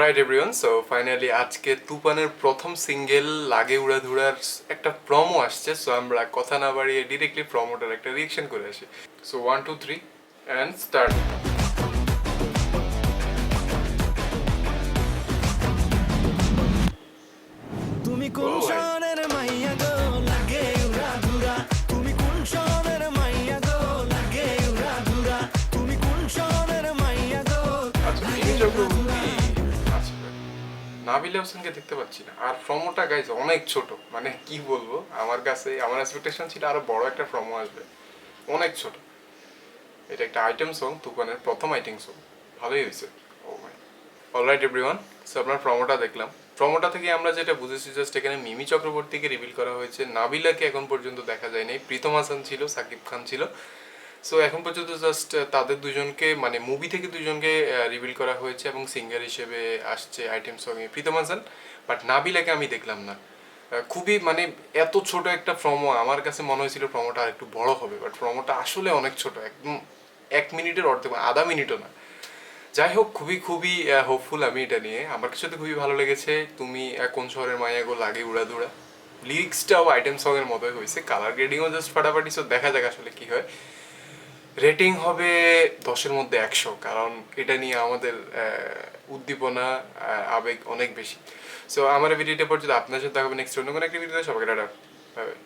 Alright everyone, so finally আজকে তুফানের প্রথম সিঙ্গেল লাগে উড়াধুরার একটা প্রমো আসছে। সো আমরা কথা না বাড়িয়ে ডিরেক্টলি প্রমোটার একটা রিয়েকশন করে আসি। So 1 2 3 and start. তুমি কোন ও ভাই, শহরের মাইয়া গো লাগে উড়াধুরা, তুমি কোন শহরের মাইয়া গো লাগে উড়াধুরা, তুমি কোন শহরের মাইয়া গো আচ্ছা মিমি লাগে উড়াধুরা। চক্রবর্তী। আচ্ছা নাবিল হোসেনকে দেখতে পাচ্ছি না, আর প্রমোটা গাইজ অনেক ছোট, মানে কি বলবো, আমার কাছে আমার এক্সপেকটেশন ছিল আরো বড় একটা প্রমো আসবে, অনেক ছোট। এটা একটা আইটেম সং, তুফানের প্রথম আইটেম সং, ভালোই হয়েছে। ও ভাই, অলরাইট এভরিওয়ান, সো আপনার প্রমোটা দেখলাম। প্রমোটা থেকে আমরা যেটা বুঝেছি, জাস্ট এখানে মিমি চক্রবর্তীকে রিভিল করা হয়েছে, নাবিলাকে এখন পর্যন্ত দেখা যায় নাই, প্রীতম হাসান ছিল, সাকিব খান ছিল। সো এখন পর্যন্ত জাস্ট তাদের দুজনকে, মানে মুভি থেকে দুজনকে রিভিল করা হয়েছে এবং সিঙ্গার হিসেবে আসছে আইটেম সঙ্গে প্রীতম হাসান। বাট নাবিলাকে আমি দেখলাম না। খুবই মানে এত ছোট একটা প্রমো, আমার কাছে মনে হয়েছিল প্রমোটা আর একটু বড় হবে, বাট প্রমোটা আসলে অনেক ছোট, একদম 1 মিনিটের অর্ধেক, আধা মিনিটও না। যাই হোক, খুবই খুবই হোপফুল আমি এটা নিয়ে। আমার কাছে তো খুবই ভালো লেগেছে। তুমি কোন শহরের মায়া গো লাগে উড়াধুরা, লিরিক্সটাও আইটেম সং এর মতোই হয়েছে, কালার গ্রেডিংও জাস্ট ফাটাফাটি। সো দেখা যাক আসলে কি হয়। রেটিং হবে 10-এর মধ্যে 100, কারণ এটা নিয়ে আমাদের উদ্দীপনা, আবেগ অনেক বেশি। সো আমার ভিডিওটা পর্যন্ত আপনার সাথে দেখা হবে নেক্সট অন্য কোনো একটা ভিডিওতে। সবাইকে টাটা, বাই বাই।